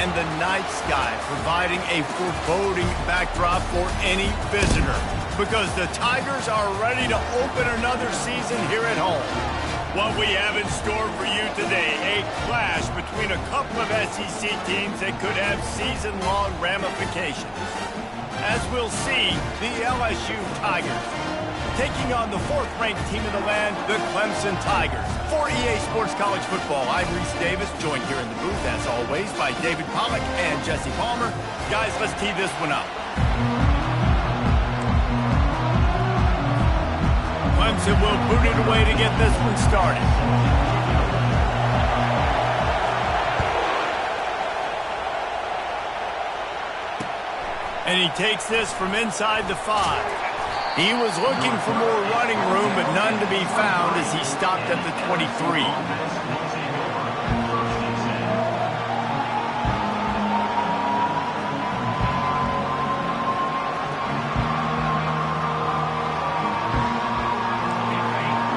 and the night sky providing a foreboding backdrop for any visitor, because the Tigers are ready to open another season here at home. What we have in store for you today, a clash between a couple of SEC teams that could have season-long ramifications. As we'll see, the LSU Tigers taking on the fourth-ranked team in the land, the Clemson Tigers. For EA Sports College Football, I'm Reese Davis, joined here in the booth, as always, by David Pollack and Jesse Palmer. Guys, let's tee this one up. Clemson will boot it away to get this one started. And he takes this from inside the 5. He was looking for more running room, but none to be found as he stopped at the 23.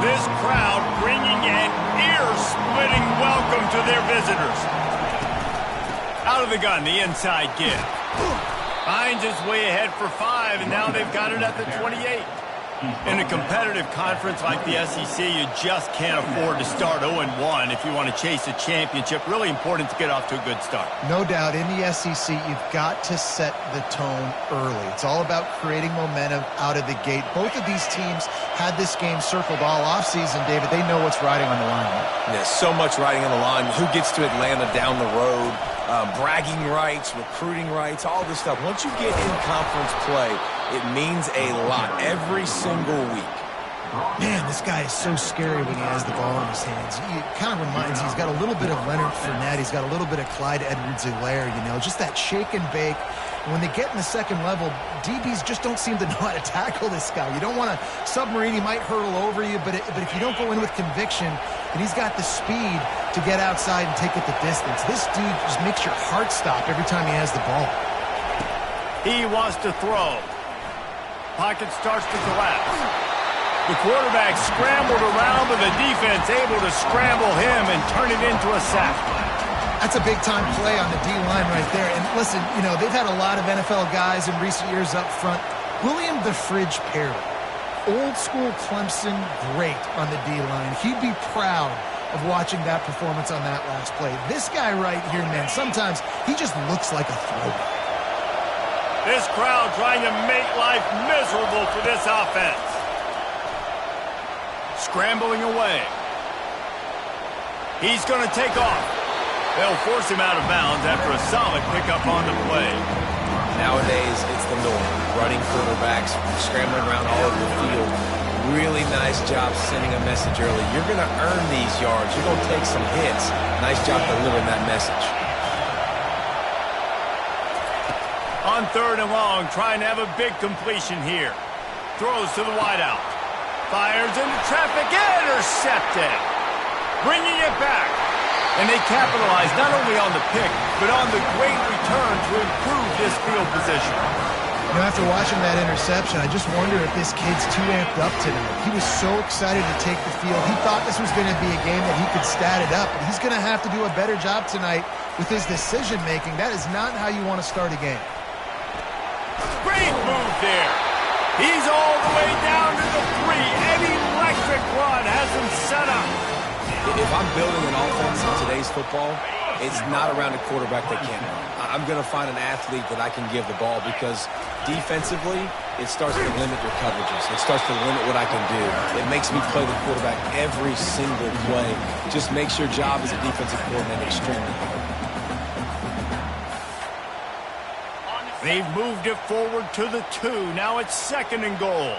This crowd bringing an ear-splitting welcome to their visitors. Out of the gun, the inside give. Finds his way ahead for 5, and now they've got it at the 28. In a competitive conference like the SEC, you just can't afford to start 0-1 if you want to chase a championship. Really important to get off to a good start. No doubt, in the SEC, you've got to set the tone early. It's all about creating momentum out of the gate. Both of these teams had this game circled all offseason, David. They know what's riding on the line. There's so much riding on the line. Who gets to Atlanta down the road? Bragging rights, recruiting rights, all this stuff. Once you get in conference play, it means a lot every single week. Man, this guy is so scary when he has the ball in his hands. It kind of reminds me, he's got a little bit of Leonard Fournette. He's got a little bit of Clyde Edwards-Helaire, you know, just that shake and bake. And when they get in the second level, DBs just don't seem to know how to tackle this guy. You don't want to submarine. He might hurtle over you, but if you don't go in with conviction, and he's got the speed to get outside and take it the distance. This dude just makes your heart stop every time he has the ball. He wants to throw. Pocket starts to collapse. The quarterback scrambled around, but the defense able to scramble him and turn it into a sack. That's a big-time play on the D-line right there. And listen, you know, they've had a lot of NFL guys in recent years up front. William the Fridge Perry, old-school Clemson great on the D-line. He'd be proud of watching that performance on that last play. This guy right here, man, sometimes he just looks like a throwback. This crowd trying to make life miserable for this offense. Scrambling away. He's going to take off. They'll force him out of bounds after a solid pickup on the play. Nowadays, it's the norm. Running quarterbacks, scrambling around all over the field. Really nice job sending a message early. You're going to earn these yards. You're going to take some hits. Nice job delivering that message. On 3rd and long, trying to have a big completion here. Throws to the wideout. Fires into traffic. Intercepted. Bringing it back. And they capitalize not only on the pick, but on the great return to improve this field position. You know, after watching that interception, I just wonder if this kid's too amped up tonight. He was so excited to take the field. He thought this was going to be a game that he could stat it up, but he's going to have to do a better job tonight with his decision-making. That is not how you want to start a game. Great move there. He's all the way down to the 3. An electric run has him set up. If I'm building an offense in today's football, it's not around a quarterback that can't run. I'm going to find an athlete that I can give the ball, because defensively, it starts to limit your coverages. It starts to limit what I can do. It makes me play the quarterback every single play. Just makes your job as a defensive coordinator extremely hard. They've moved it forward to the 2. Now it's 2nd and goal.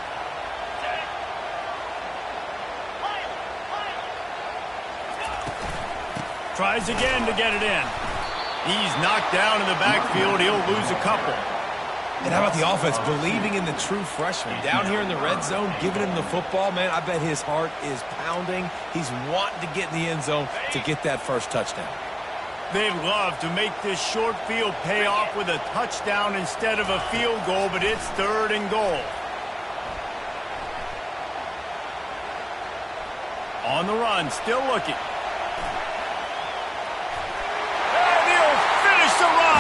Tries again to get it in. He's knocked down in the backfield. He'll lose a couple. And how about the offense believing in the true freshman? Down here in the red zone, giving him the football, man, I bet his heart is pounding. He's wanting to get in the end zone to get that first touchdown. They'd love to make this short field pay off with a touchdown instead of a field goal, but it's 3rd and goal. On the run, still looking. And he'll finish the run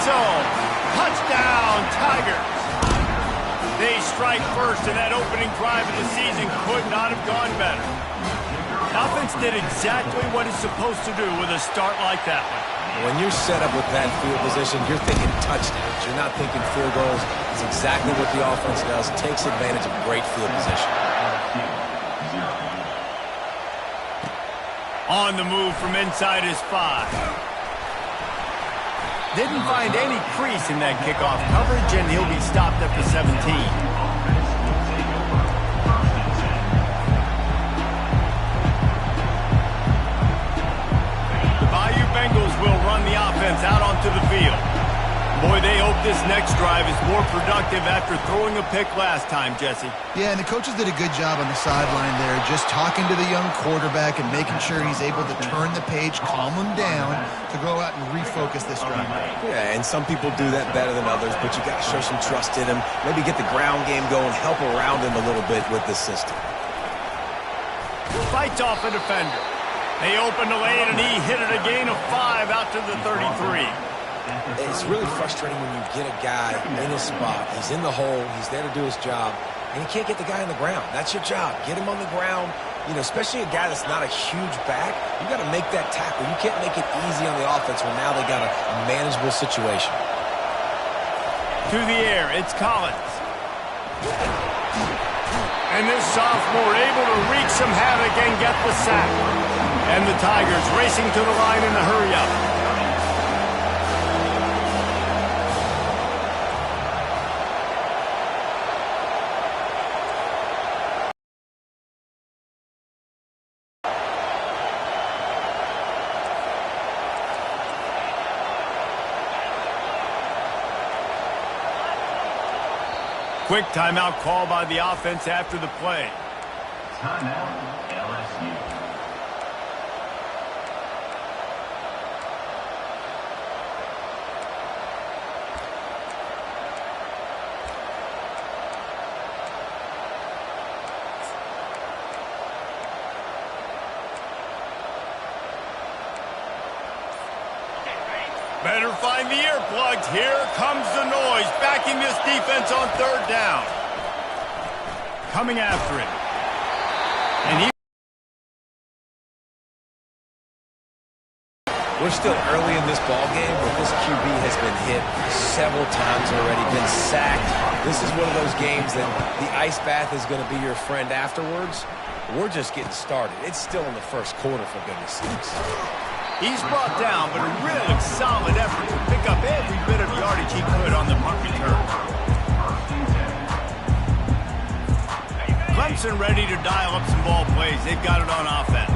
so. Touchdown, Tigers. They strike first, and that opening drive of the season could not have gone better. Offense did exactly what it's supposed to do with a start like that one. When you're set up with that field position, you're thinking touchdowns. You're not thinking field goals. It's exactly what the offense does. Takes advantage of great field position. On the move from inside his 5. Didn't find any crease in that kickoff coverage, and he'll be stopped at the 17. The Bayou Bengals will run the offense out onto the field. Boy, they hope this next drive is more productive after throwing a pick last time, Jesse. Yeah, and the coaches did a good job on the sideline there, just talking to the young quarterback and making sure he's able to turn the page, calm him down, to go out and refocus this drive. Yeah, and some people do that better than others, but you got to show some trust in him. Maybe get the ground game going, help around him a little bit with this system. Fights off a defender. They opened the lane, and he hit it a gain of 5 out to the 33. It's really frustrating when you get a guy in his spot. He's in the hole. He's there to do his job, and you can't get the guy on the ground. That's your job. Get him on the ground. You know, especially a guy that's not a huge back. You got to make that tackle. You can't make it easy on the offense when now they got a manageable situation. To the air, it's Collins. And this sophomore able to wreak some havoc and get the sack. And the Tigers racing to the line in a hurry-up. Quick timeout call by the offense after the play. Timeout, LSU. Better find the earplugs. Here comes the noise, backing this defense on 3rd down. Coming after him. And We're still early in this ball game, but this QB has been hit several times already, been sacked. This is one of those games that the ice bath is going to be your friend afterwards. We're just getting started. It's still in the first quarter, for goodness sakes. he's brought down, but a really solid effort to pick up every bit of yardage he could on the punt return. Clemson ready to dial up some ball plays. They've got it on offense.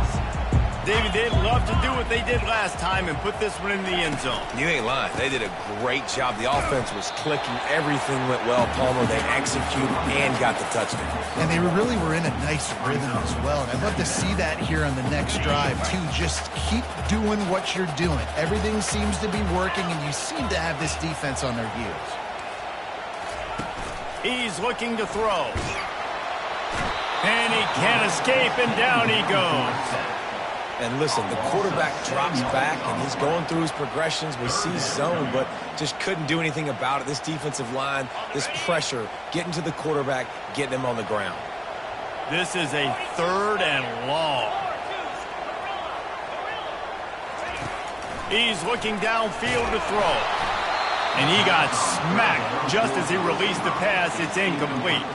David, they'd love to do what they did last time and put this one in the end zone. You ain't lying. They did a great job. The offense was clicking. Everything went well, Palmer. They executed and got the touchdown. And they really were in a nice rhythm as well. And I'd love to see that here on the next drive, too. Just keep doing what you're doing. Everything seems to be working, and you seem to have this defense on their heels. He's looking to throw. And he can't escape, and down he goes. And listen, the quarterback drops back, and he's going through his progressions. We see zone, but just couldn't do anything about it. This defensive line, this pressure, getting to the quarterback, getting him on the ground. This is a 3rd and long. He's looking downfield to throw. And he got smacked just as he released the pass. It's incomplete.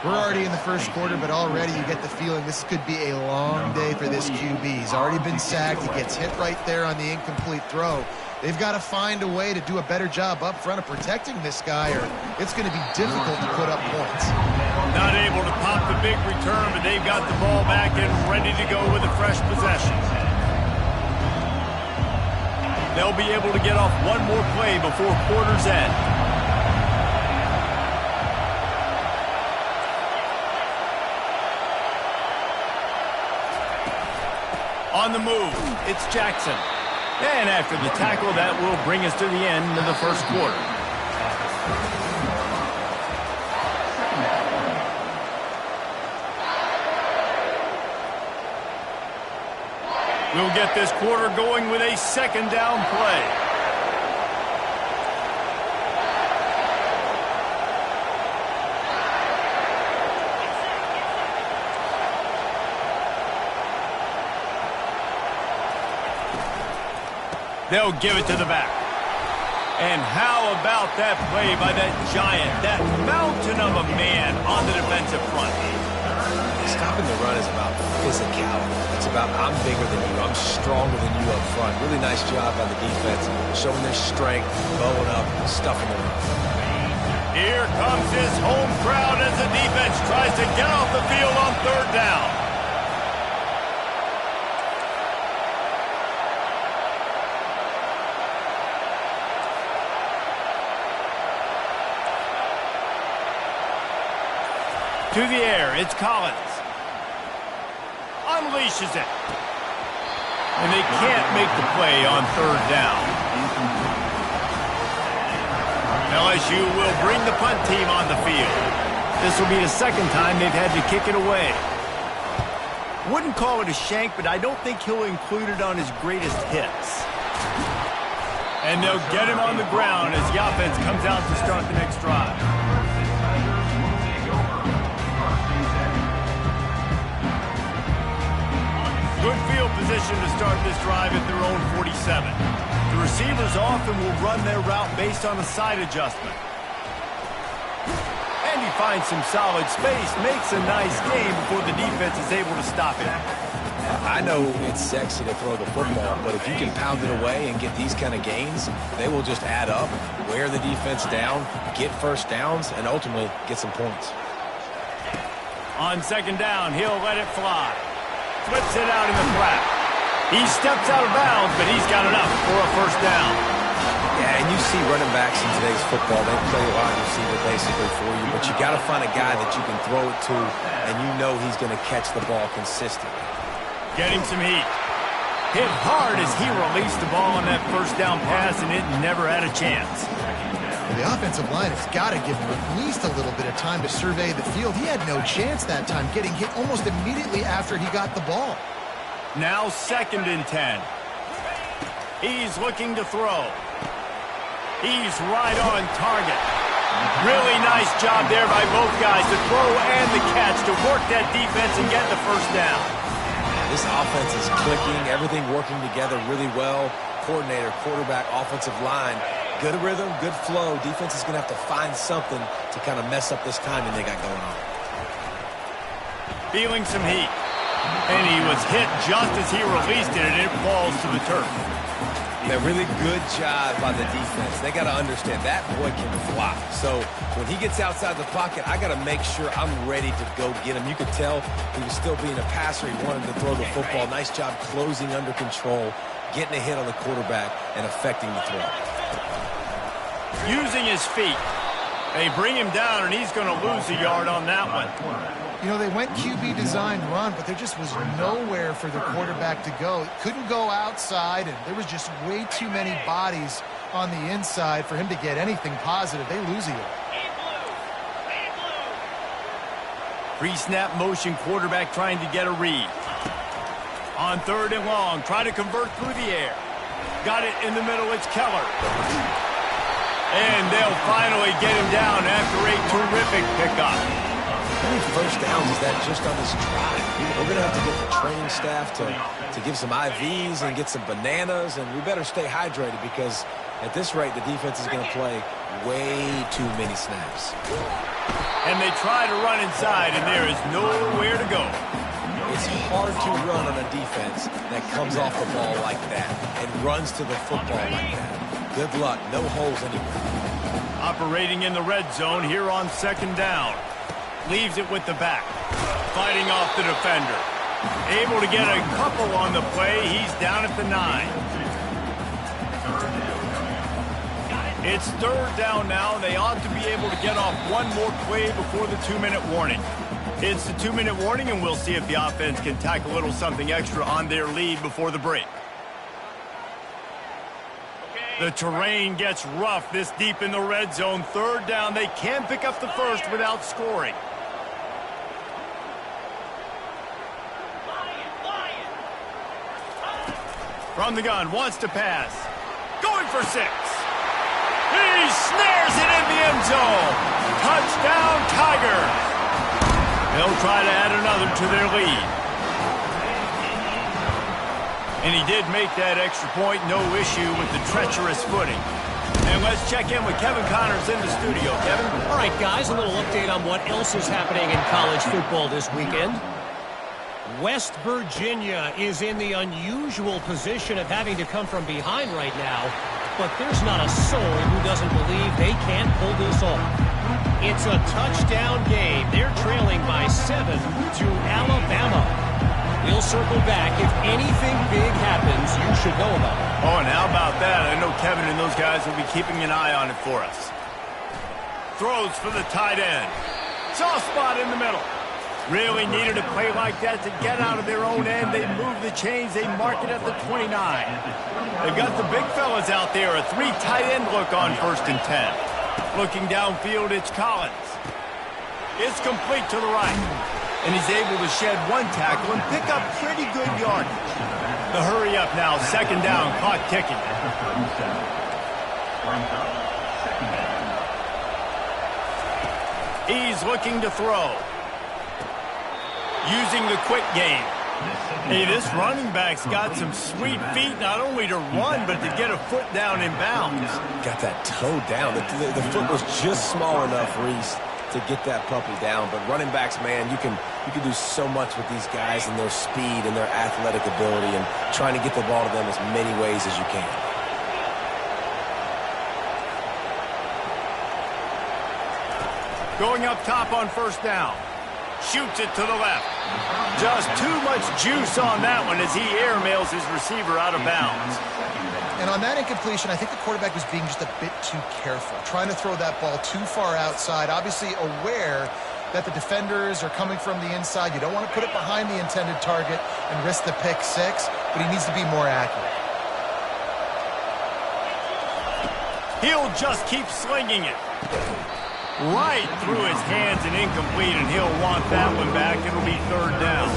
We're already in the first quarter, but already you get the feeling this could be a long day for this QB. He's already been sacked. He gets hit right there on the incomplete throw. They've got to find a way to do a better job up front of protecting this guy, or it's going to be difficult to put up points. Not able to pop the big return, but they've got the ball back and ready to go with a fresh possession. They'll be able to get off one more play before quarter's end. On the move, it's Jackson. And after the tackle, that will bring us to the end of the first quarter. We'll get this quarter going with a 2nd down play. They'll give it to the back. And how about that play by that giant, that mountain of a man on the defensive front? Stopping the run is about physicality. It's about I'm bigger than you, I'm stronger than you up front. Really nice job by the defense, showing their strength, bowing up, stuffing the run. Here comes his home crowd as the defense tries to get off the field on third down. To the air, it's Collins. Unleashes it. And they can't make the play on third down. LSU will bring the punt team on the field. This will be the second time they've had to kick it away. Wouldn't call it a shank, but I don't think he'll include it on his greatest hits. And they'll get him on the ground as the offense comes out to start the next drive. Good field position to start this drive at their own 47. The receivers often will run their route based on a side adjustment. And he finds some solid space, makes a nice gain before the defense is able to stop him. I know it's sexy to throw the football, but if you can pound it away and get these kind of gains, they will just add up, wear the defense down, get first downs, and ultimately get some points. On second down, he'll let it fly. Flips it out in the flat. He steps out of bounds, but he's got enough for a first down. Yeah, and you see running backs in today's football, they play a wide receiver basically for you, but you got to find a guy that you can throw it to, and you know he's going to catch the ball consistently. Getting some heat. Hit hard as he released the ball on that first down pass, and it never had a chance. The offensive line has got to give him at least a little bit of time to survey the field. He had no chance that time, getting hit almost immediately after he got the ball. Now 2nd and 10. He's looking to throw. He's right on target. Really nice job there by both guys, the throw and the catch, to work that defense and get the first down. This offense is clicking, everything working together really well. Coordinator, quarterback, offensive line. Good rhythm, good flow. Defense is going to have to find something to kind of mess up this timing they got going on. Feeling some heat. And he was hit just as he released it, and it falls to the turf. A really good job by the defense. They got to understand that boy can fly. So when he gets outside the pocket, I got to make sure I'm ready to go get him. You could tell he was still being a passer. He wanted to throw the football. Nice job closing under control, getting a hit on the quarterback, and affecting the throw. Using his feet. They bring him down, and he's going to lose a yard on that one. You know, they went QB designed run, but there just was nowhere for the quarterback to go. He couldn't go outside, and there was just way too many bodies on the inside for him to get anything positive. They lose a yard. Pre-snap motion quarterback trying to get a read. On 3rd and long, try to convert through the air. Got it in the middle, it's Keller. And they'll finally get him down after a terrific pickup. How many first downs is that just on this drive? We're going to have to get the training staff to give some IVs and get some bananas, and we better stay hydrated because at this rate, the defense is going to play way too many snaps. And they try to run inside, and there is nowhere to go. It's hard to run on a defense that comes off the ball like that and runs to the football like that. Good luck. No holes anywhere. Operating in the red zone here on 2nd down. Leaves it with the back. Fighting off the defender. Able to get a couple on the play. He's down at the 9. It's 3rd down now. They ought to be able to get off one more play before the 2-minute warning. It's the 2-minute warning, and we'll see if the offense can tack a little something extra on their lead before the break. The terrain gets rough this deep in the red zone. 3rd down. They can pick up the first without scoring. From the gun, wants to pass. Going for 6. He snares it in the end zone. Touchdown, Tigers. They'll try to add another to their lead. And he did make that extra point, no issue with the treacherous footing. And let's check in with Kevin Connors in the studio. Kevin? All right, guys, a little update on what else is happening in college football this weekend. West Virginia is in the unusual position of having to come from behind right now, but there's not a soul who doesn't believe they can't pull this off. It's a touchdown game. They're trailing by 7 to Alabama. We'll circle back. If anything big happens, you should know about it. Oh, and how about that? I know Kevin and those guys will be keeping an eye on it for us. Throws for the tight end. Soft spot in the middle. Really needed a play like that to get out of their own end. They move the chains. They mark it at the 29. They've got the big fellas out there. A 3 tight end look on 1st and 10. Looking downfield, it's Collins. It's complete to the right. And he's able to shed 1 tackle and pick up pretty good yardage. The hurry up now, 2nd down, clock ticking. He's looking to throw. Using the quick game. Hey, this running back's got some sweet feet, not only to run, but to get a foot down in bounds. Got that toe down. The foot was just small enough, Reese, to get that puppy down. But running backs, man, you can do so much with these guys and their speed and their athletic ability and trying to get the ball to them as many ways as you can. Going up top on 1st down. Shoots it to the left. Just too much juice on that one as he airmails his receiver out of bounds. And on that incompletion, I think the quarterback was being just a bit too careful, trying to throw that ball too far outside, obviously aware that the defenders are coming from the inside. You don't want to put it behind the intended target and risk the pick 6, but he needs to be more accurate. He'll just keep slinging it. Right through his hands and incomplete, and he'll want that one back. It'll be 3rd down.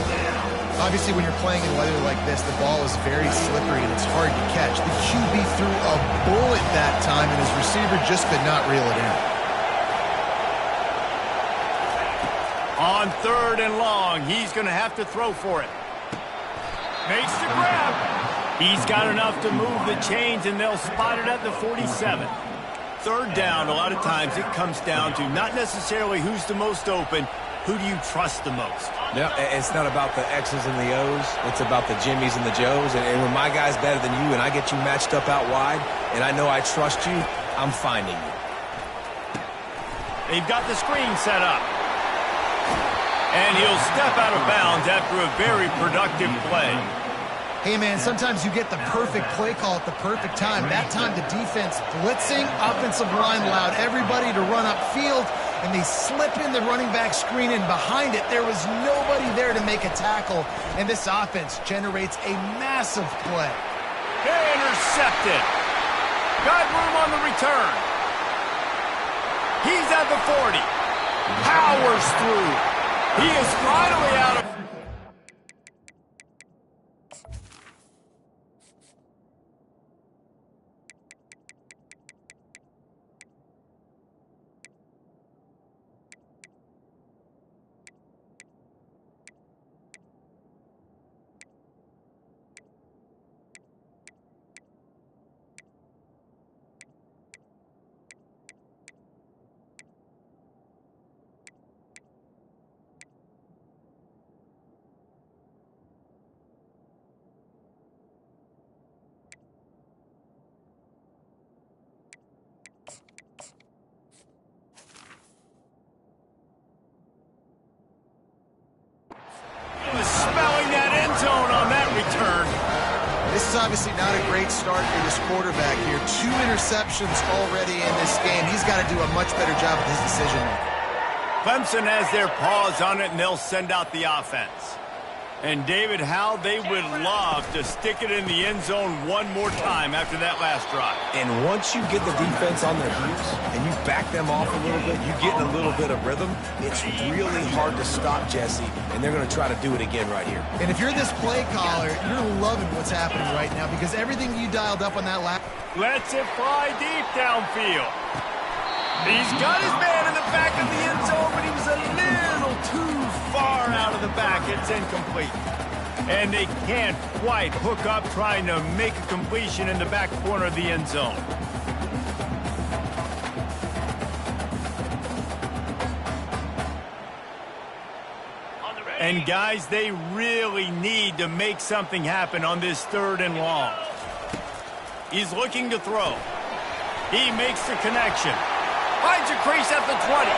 Obviously, when you're playing in weather like this, the ball is very slippery and it's hard to catch. The QB threw a bullet that time, and his receiver just could not reel it in. On 3rd and long, he's going to have to throw for it. Makes the grab. He's got enough to move the chains, and they'll spot it at the 47. 3rd down, a lot of times it comes down to not necessarily who's the most open, who do you trust the most? Yeah, it's not about the X's and the O's. It's about the Jimmys and the Joes. And when my guy's better than you and I get you matched up out wide and I know I trust you, I'm finding you. They've got the screen set up. And he'll step out of bounds after a very productive play. Hey, man, sometimes you get the perfect play call at the perfect time. That time the defense blitzing, offensive line allowed everybody to run upfield, and they slip in the running back screen, and behind it there was nobody there to make a tackle, and this offense generates a massive play. Intercepted. Got room on the return. He's at the 40. Powers through. He is finally out of... Spelling that end zone on that return. This is obviously not a great start for this quarterback here. 2 interceptions already in this game. He's got to do a much better job with his decision-making. Clemson has their paws on it, and they'll send out the offense. And, David, how they would love to stick it in the end zone one more time after that last drive. And once you get the defense on their heels and you back them off a little bit, you get in a little bit of rhythm, it's really hard to stop Jesse, and they're going to try to do it again right here. And if you're this play caller, you're loving what's happening right now because everything you dialed up on that lap. Lets it fly deep downfield. He's got his man in the back of the end zone, but he was a little too far out of the back. It's incomplete. And they can't quite hook up trying to make a completion in the back corner of the end zone. And guys, they really need to make something happen on this 3rd and long. He's looking to throw. He makes the connection. Finds a crease at the 20.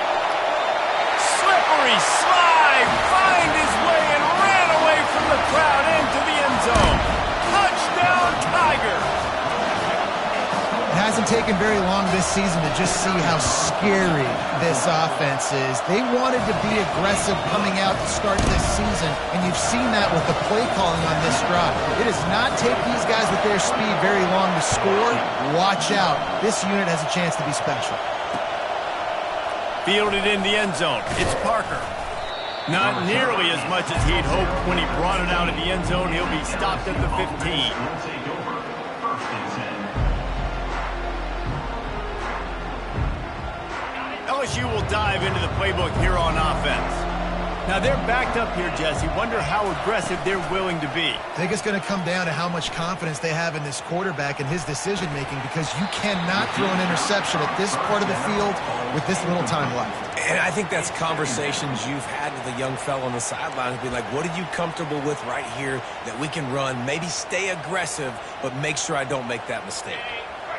Slippery slide. Find his way and ran away from the crowd into the end zone. Touchdown, Tiger. It hasn't taken very long this season to just see how scary this offense is. They wanted to be aggressive coming out to start this season, and you've seen that with the play calling on this drive. It does not take these guys with their speed very long to score. Watch out. This unit has a chance to be special. Fielded in the end zone. It's Parker. Not nearly as much as he'd hoped when he brought it out of the end zone. He'll be stopped at the 15. LSU will dive into the playbook here on offense. Now they're backed up here, Jesse. Wonder how aggressive they're willing to be. I think it's going to come down to how much confidence they have in this quarterback and his decision-making, because you cannot throw an interception at this part of the field with this little time left. And I think that's conversations you've had with a young fellow on the sidelines. Be like, what are you comfortable with right here that we can run? Maybe stay aggressive, but make sure I don't make that mistake.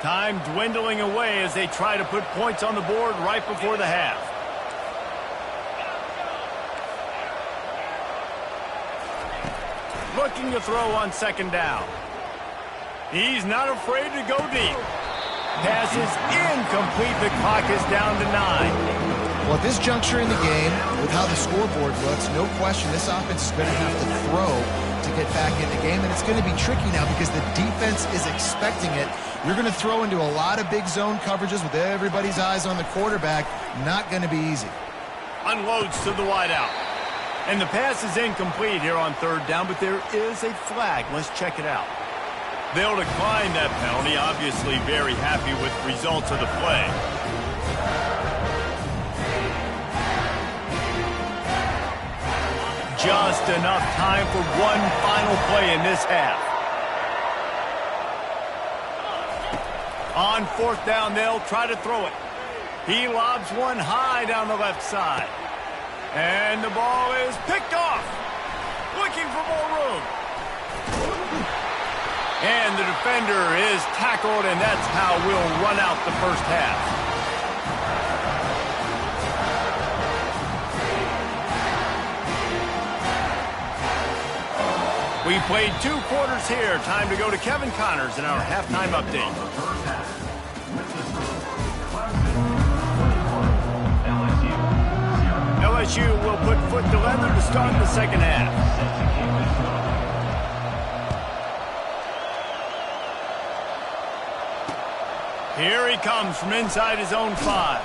Time dwindling away as they try to put points on the board right before the half. Looking to throw on 2nd down. He's not afraid to go deep. Pass is incomplete. The clock is down to 9. Well, at this juncture in the game, with how the scoreboard looks, no question this offense is going to have to throw to get back in the game, and it's going to be tricky now because the defense is expecting it. You're going to throw into a lot of big zone coverages with everybody's eyes on the quarterback. Not going to be easy. Unloads to the wideout. And the pass is incomplete here on 3rd down, but there is a flag. Let's check it out. They'll decline that penalty. Obviously very happy with the results of the play. Just enough time for one final play in this half. On 4th down, they'll try to throw it. He lobs one high down the left side. And the ball is picked off. Looking for more room. And the defender is tackled, and that's how we'll run out the first half. We played 2 quarters here. Time to go to Kevin Connors in our halftime update. LSU will put foot to leather to start the 2nd half. Here he comes from inside his own 5.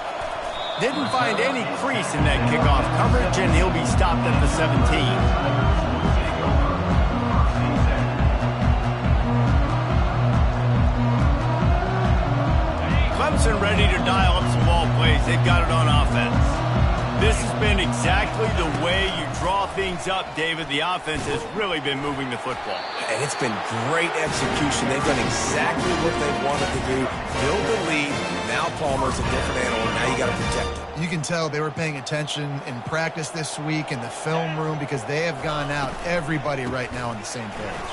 Didn't find any crease in that kickoff coverage, and he'll be stopped at the 17. Clemson ready to dial up some ball plays. They've got it on offense. This has been exactly the way you draw things up, David. The offense has really been moving the football. And it's been great execution. They've done exactly what they wanted to do. Build the lead. Now Palmer's a different animal. Now you got to protect it. You can tell they were paying attention in practice this week in the film room, because they have gone out, everybody right now on the same page.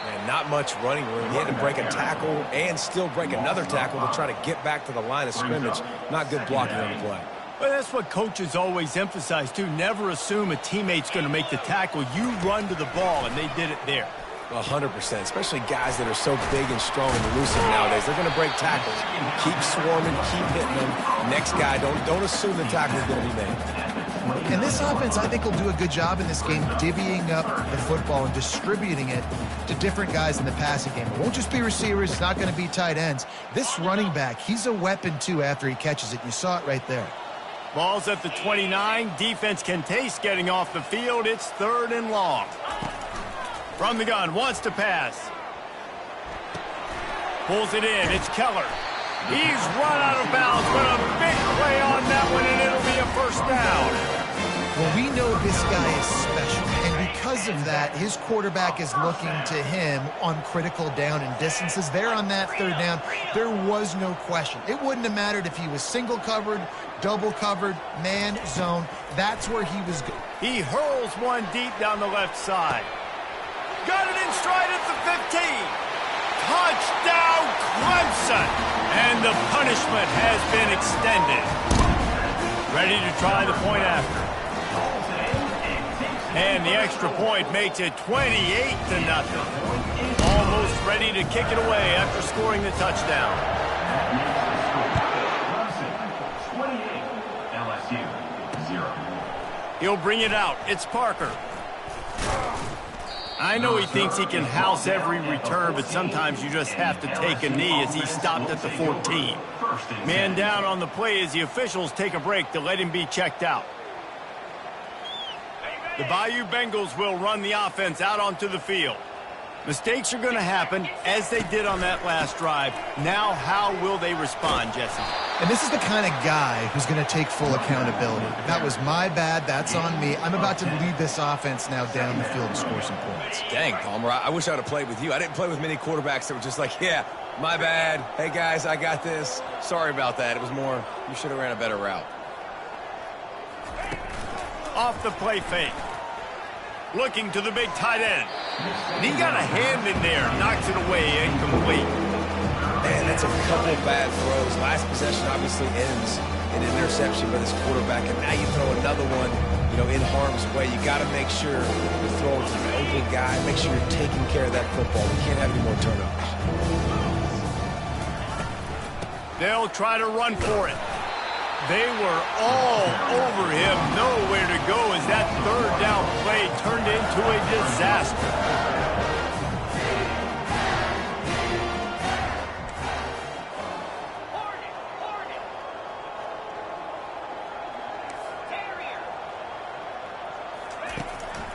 And not much running room. He had to break a tackle and still break another tackle to try to get back to the line of scrimmage. Not good blocking on the play. But that's what coaches always emphasize, too. Never assume a teammate's going to make the tackle. You run to the ball, and they did it there. 100%, especially guys that are so big and strong and elusive nowadays. They're going to break tackles. Keep swarming, keep hitting them. Next guy, don't assume the tackle is going to be made. And this offense, I think, will do a good job in this game divvying up the football and distributing it to different guys in the passing game. It won't just be receivers. It's not going to be tight ends. This running back, he's a weapon, too, after he catches it. You saw it right there. Ball's at the 29. Defense can taste getting off the field. It's 3rd and long. From the gun, wants to pass. Pulls it in. It's Keller. He's run out of bounds, but a big play on that one, and it'll be a 1st down. Well, we know this guy is special, and because of that, his quarterback is looking to him on critical down and distances. There on that third down, there was no question. It wouldn't have mattered if he was single covered, double covered, man, zone. That's where he was good. He hurls one deep down the left side. Got it in stride at the 15. Touchdown, Clemson! And the punishment has been extended. Ready to try the point after. And the extra point makes it 28-0. Almost ready to kick it away after scoring the touchdown. 28, LSU 0. He'll bring it out. It's Parker. I know he thinks he can house every return, but sometimes you just have to take a knee as he stopped at the 14. Man down on the play as the officials take a break to let him be checked out. The Bayou Bengals will run the offense out onto the field. Mistakes are going to happen, as they did on that last drive. Now, how will they respond, Jesse? And this is the kind of guy who's going to take full accountability. That was my bad. That's on me. I'm about to lead this offense now down the field and score some points. Dang, Palmer, I wish I would have played with you. I didn't play with many quarterbacks that were just like, yeah, my bad. Hey, guys, I got this. Sorry about that. It was more, you should have ran a better route. Off the play fake. Looking to the big tight end. And he got a hand in there. Knocks it away. Incomplete. Man, that's a couple bad throws. Last possession obviously ends in an interception by this quarterback, and now you throw another one, in harm's way. You got to make sure you're throwing to the open guy. Make sure you're taking care of that football. We can't have any more turnovers. They'll try to run for it. They were all over him. Nowhere to go as that third down play turned into a disaster.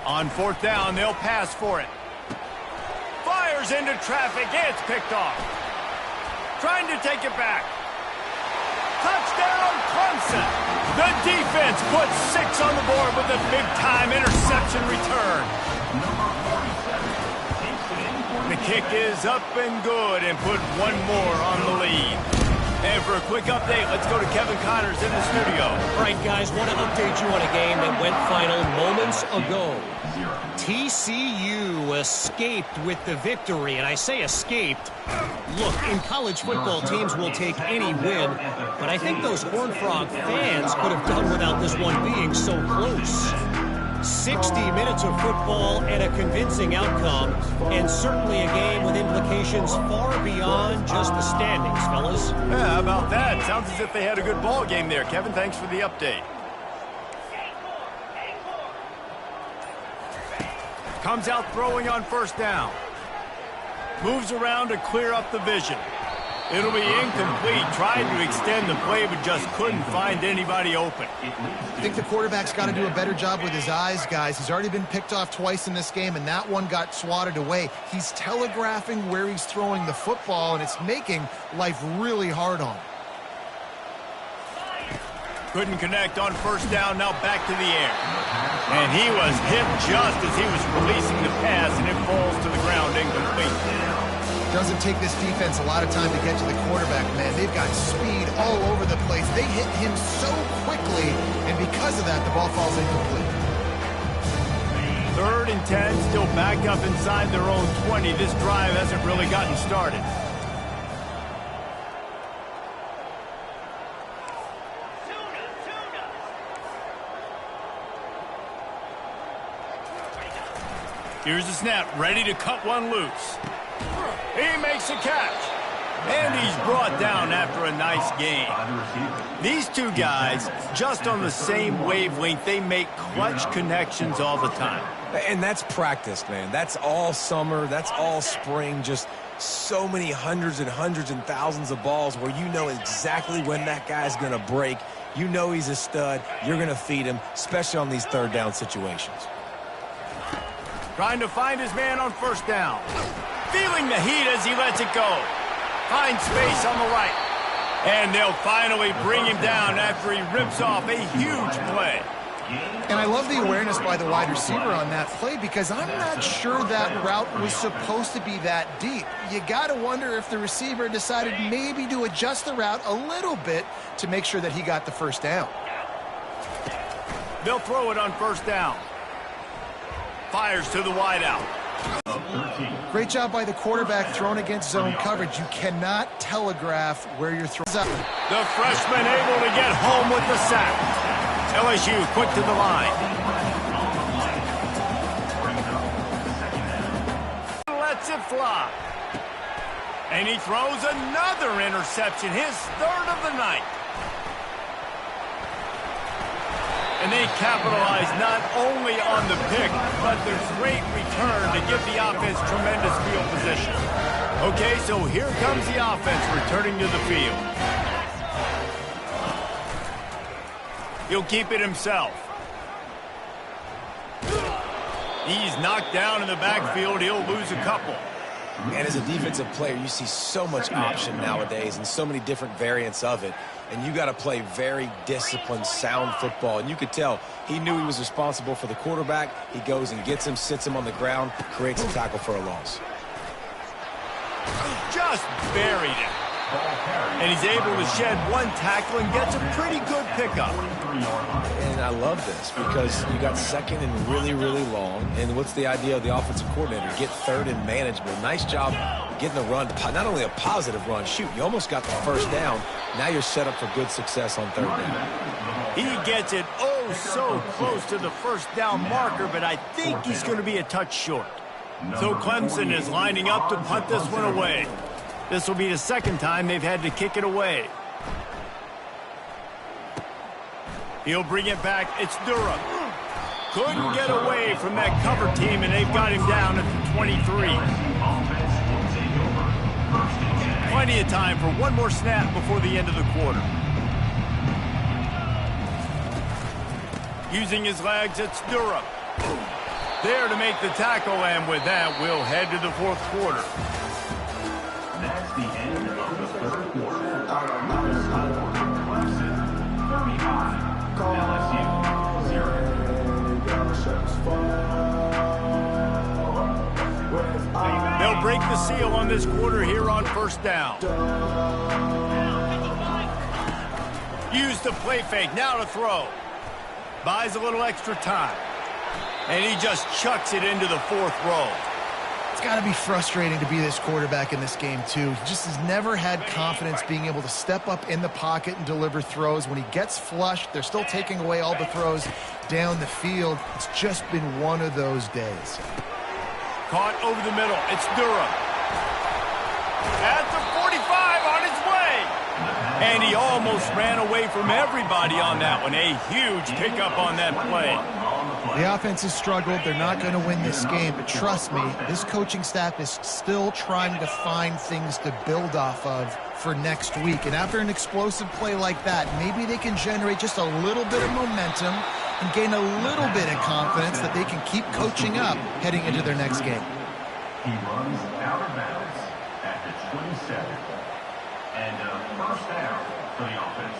On fourth down, they'll pass for it. Fires into traffic. It's picked off. Trying to take it back. Touchdown, Clemson. The defense puts 6 on the board with a big-time interception return. The kick is up and good and put one more on the lead. And for a quick update, let's go to Kevin Connors in the studio. All right, guys, want to update you on a game that went final moments ago. TCU escaped with the victory, and I say escaped. Look, in college football, teams will take any win, but I think those Horned Frog fans could have done without this one being so close. 60 minutes of football and a convincing outcome, and certainly a game with implications far beyond just the standings, fellas. Yeah, how about that? Sounds as if they had a good ball game there. Kevin, thanks for the update. Comes out throwing on first down. Moves around to clear up the vision. It'll be incomplete. Tried to extend the play, but just couldn't find anybody open. I think the quarterback's got to do a better job with his eyes, guys. He's already been picked off twice in this game, and that one got swatted away. He's telegraphing where he's throwing the football, and it's making life really hard on him. Couldn't connect on first down, now back to the air. And he was hit just as he was releasing the pass, and it falls to the ground incomplete. Doesn't take this defense a lot of time to get to the quarterback, man. They've got speed all over the place. They hit him so quickly, and because of that, the ball falls incomplete. 3rd and 10, still back up inside their own 20. This drive hasn't really gotten started. Here's the snap, ready to cut one loose. He makes a catch. And he's brought down after a nice game. These two guys, just on the same wavelength, they make clutch connections all the time. And that's practice, man. That's all summer. That's all spring. Just so many hundreds and thousands of balls where you know exactly when that guy's going to break. You know he's a stud. You're going to feed him, especially on these third down situations. Trying to find his man on first down. Feeling the heat as he lets it go. Finds space on the right. And they'll finally bring him down after he rips off a huge play. And I love the awareness by the wide receiver on that play because I'm not sure that route was supposed to be that deep. You got to wonder if the receiver decided maybe to adjust the route a little bit to make sure that he got the first down. They'll throw it on first down. Fires to the wideout. Great job by the quarterback throwing against zone coverage. You cannot telegraph where you're throwing. The freshman able to get home with the sack. LSU quick to the line. Lets it fly. And he throws another interception, his third of the night. And they capitalize not only on the pick, but their great return to give the offense tremendous field position. Okay, so here comes the offense returning to the field. He'll keep it himself. He's knocked down in the backfield. He'll lose a couple. And as a defensive player, you see so much option nowadays and so many different variants of it. And you got to play very disciplined, sound football. And you could tell he knew he was responsible for the quarterback. He goes and gets him, sits him on the ground, creates a tackle for a loss. Just buried it. And he's able to shed one tackle and gets a pretty good pickup. And I love this because you got second and really, really long. And what's the idea of the offensive coordinator? Get third and manageable. Nice job getting a run. Not only a positive run, shoot, you almost got the first down. Now you're set up for good success on third down. He gets it oh so close to the first down marker, but I think he's going to be a touch short. So Clemson is lining up to punt this one away. This will be the second time they've had to kick it away. He'll bring it back. It's Durham. Couldn't get away from that cover team, and they've got him down at the 23. Plenty of time for one more snap before the end of the quarter. Using his legs, it's Durham. There to make the tackle, and with that, we'll head to the fourth quarter. That's the end of the third quarter. Clemson 35, LSU 0. They'll break the seal on this quarter here on first down. Use the play fake, now to throw. Buys a little extra time. And he just chucks it into the fourth row. It's got to be frustrating to be this quarterback in this game, too. He just has never had confidence being able to step up in the pocket and deliver throws. When he gets flushed, they're still taking away all the throws down the field. It's just been one of those days. Caught over the middle. It's Durham. At the 45 on his way. And he almost ran away from everybody on that one. A huge pickup on that play. The offense has struggled. They're not going to win this game, but trust me, this coaching staff is still trying to find things to build off of for next week. And after an explosive play like that, maybe they can generate just a little bit of momentum and gain a little bit of confidence that they can keep coaching up heading into their next game. He runs out of bounds at the 27. And first down for the offense.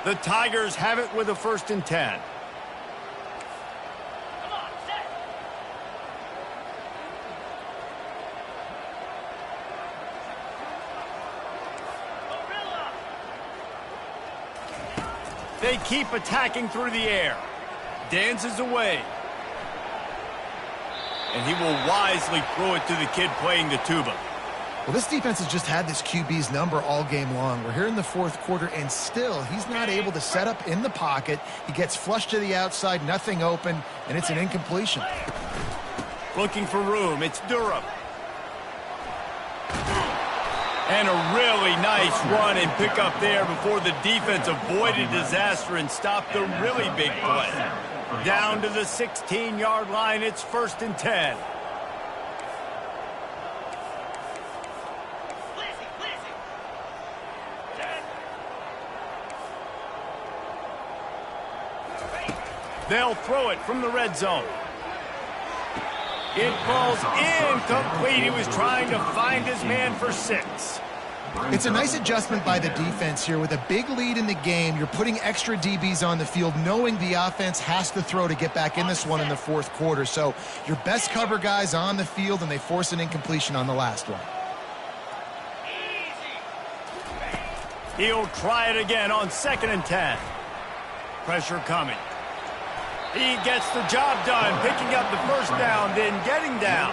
The Tigers have it with a 1st and 10. They keep attacking through the air. Dances away. And he will wisely throw it to the kid playing the tuba. Well, this defense has just had this QB's number all game long. We're here in the fourth quarter, and still he's not able to set up in the pocket. He gets flushed to the outside, nothing open, and it's an incompletion. Looking for room. It's Durham. And a really nice run and pick up there before the defense avoided disaster and stopped the really big play. Down to the 16-yard line. It's 1st and 10. They'll throw it from the red zone. It falls incomplete. He was trying to find his man for 6. It's a nice adjustment by the defense here. With a big lead in the game, you're putting extra DBs on the field, knowing the offense has to throw to get back in this one in the fourth quarter. So your best cover guys on the field, and they force an incompletion on the last one. He'll try it again on 2nd and 10. Pressure coming. He gets the job done, picking up the first down, then getting down.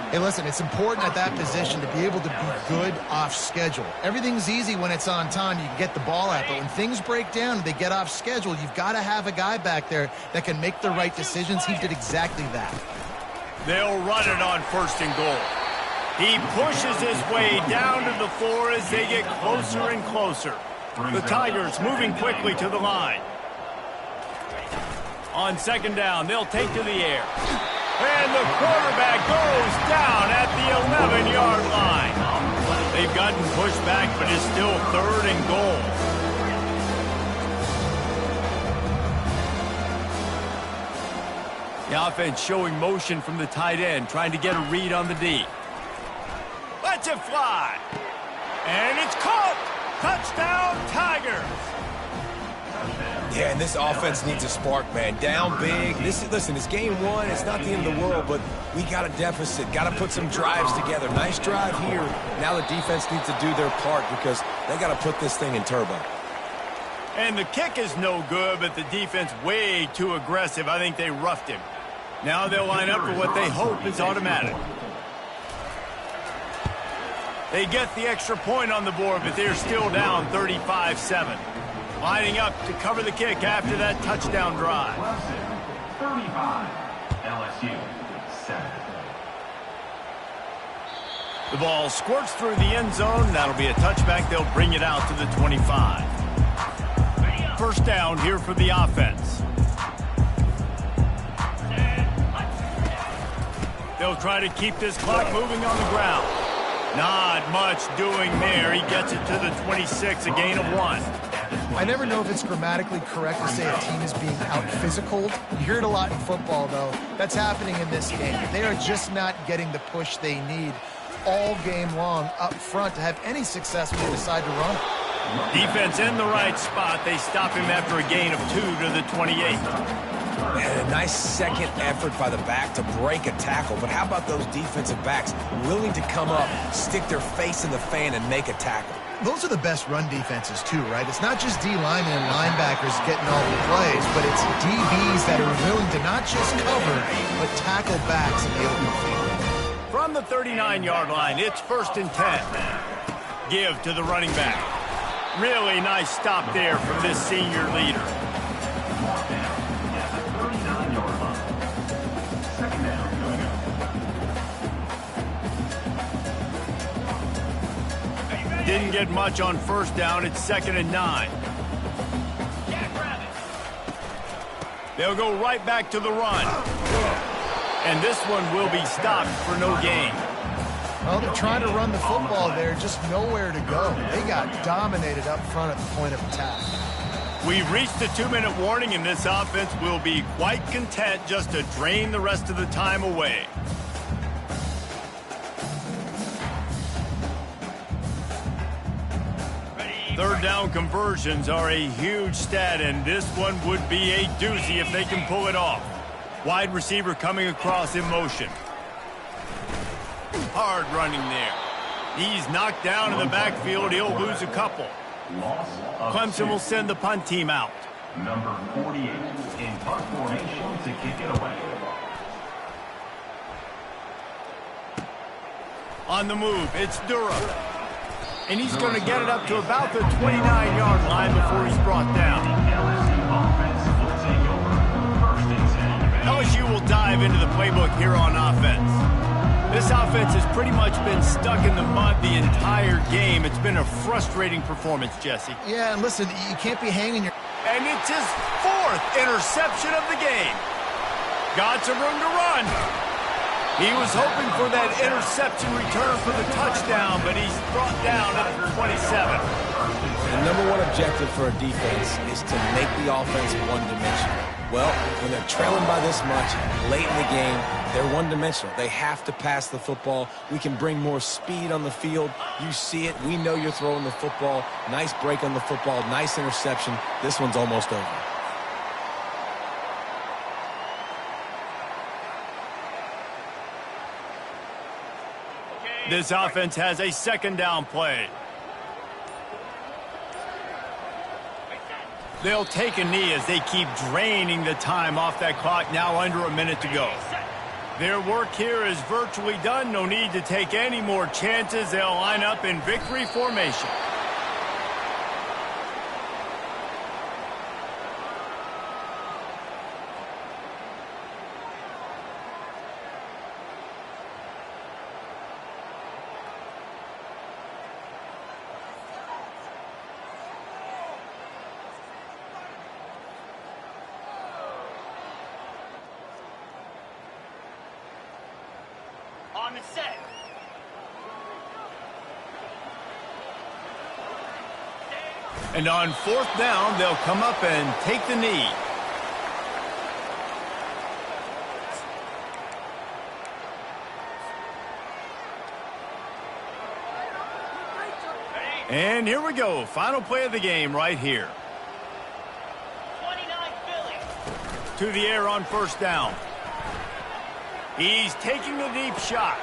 Hey, listen, it's important at that position to be able to be good off schedule. Everything's easy when it's on time. You can get the ball out, but when things break down and they get off schedule, you've got to have a guy back there that can make the right decisions. He did exactly that. They'll run it on 1st and goal. He pushes his way down to the floor as they get closer and closer. The Tigers moving quickly to the line. On 2nd down, they'll take to the air. And the quarterback goes down at the 11-yard line. They've gotten pushed back, but it's still 3rd and goal. The offense showing motion from the tight end, trying to get a read on the D. Lets it fly. And it's caught. Touchdown, Tigers. Yeah, and this offense needs a spark, man. Down big. Listen, it's game 1. It's not the end of the world, but we got a deficit. Got to put some drives together. Nice drive here. Now the defense needs to do their part because they got to put this thing in turbo. And the kick is no good, but the defense way too aggressive. I think they roughed him. Now they'll line up for what they hope is automatic. They get the extra point on the board, but they're still down 35-7. Lining up to cover the kick after that touchdown drive. 35, LSU 7. The ball squirts through the end zone. That'll be a touchback. They'll bring it out to the 25. 1st down here for the offense. They'll try to keep this clock moving on the ground. Not much doing there. He gets it to the 26, a gain of 1. I never know if it's grammatically correct to say a team is being out-physicaled. You hear it a lot in football, though. That's happening in this game. They are just not getting the push they need all game long up front to have any success when they decide to run it. Defense in the right spot. They stop him after a gain of 2 to the 28. And a nice second effort by the back to break a tackle. But how about those defensive backs willing to come up, stick their face in the fan, and make a tackle? Those are the best run defenses, too, right? It's not just D linemen and linebackers getting all the plays, but it's DBs that are willing to not just cover, but tackle backs in the open field. From the 39-yard line, it's 1st and 10. Give to the running back. Really nice stop there from this senior leader. Didn't get much on 1st down. It's 2nd and 9. They'll go right back to the run. And this one will be stopped for no gain. Well, they're trying to run the football there, just nowhere to go. They got dominated up front at the point of attack. We've reached the 2-minute warning, and this offense will be quite content just to drain the rest of the time away. Third down conversions are a huge stat, and this one would be a doozy if they can pull it off. Wide receiver coming across in motion. Hard running there. He's knocked down in the backfield. He'll lose a couple. Clemson will send the punt team out. Number 48 in punt formation to kick it away. On the move, it's Durham. And he's going to get it up to about the 29-yard line before he's brought down. LSU will dive into the playbook here on offense. This offense has pretty much been stuck in the mud the entire game. It's been a frustrating performance, Jesse. Yeah, and listen, you can't be hanging your... And it's his 4th interception of the game. Got some room to run. He was hoping for that interception return for the touchdown, but he's brought down at the 27. The number one objective for a defense is to make the offense one-dimensional. Well, when they're trailing by this much late in the game, they're one-dimensional. They have to pass the football. We can bring more speed on the field. You see it. We know you're throwing the football. Nice break on the football. Nice interception. This one's almost over. This offense has a second down play. They'll take a knee as they keep draining the time off that clock, now under a minute to go. Their work here is virtually done. No need to take any more chances. They'll line up in victory formation. On the set. And on fourth down, they'll come up and take the knee. And here we go. Final play of the game right here. 29 Philly. To the air on first down. He's taking the deep shot.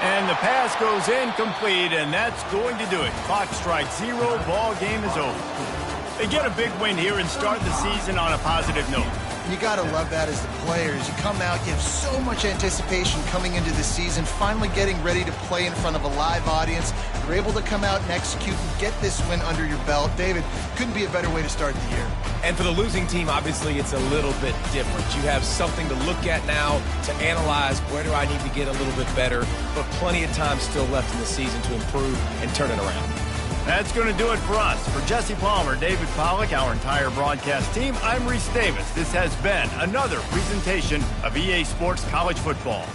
And the pass goes incomplete, and that's going to do it. Clock strikes 0. Ball game is over. They get a big win here and start the season on a positive note. You got to love that as the players. You come out, you have so much anticipation coming into the season, finally getting ready to play in front of a live audience. You're able to come out and execute and get this win under your belt. David, couldn't be a better way to start the year. And for the losing team, obviously, it's a little bit different. You have something to look at now, to analyze where do I need to get a little bit better, but plenty of time still left in the season to improve and turn it around. That's going to do it for us. For Jesse Palmer, David Pollack, our entire broadcast team, I'm Reese Davis. This has been another presentation of EA Sports College Football.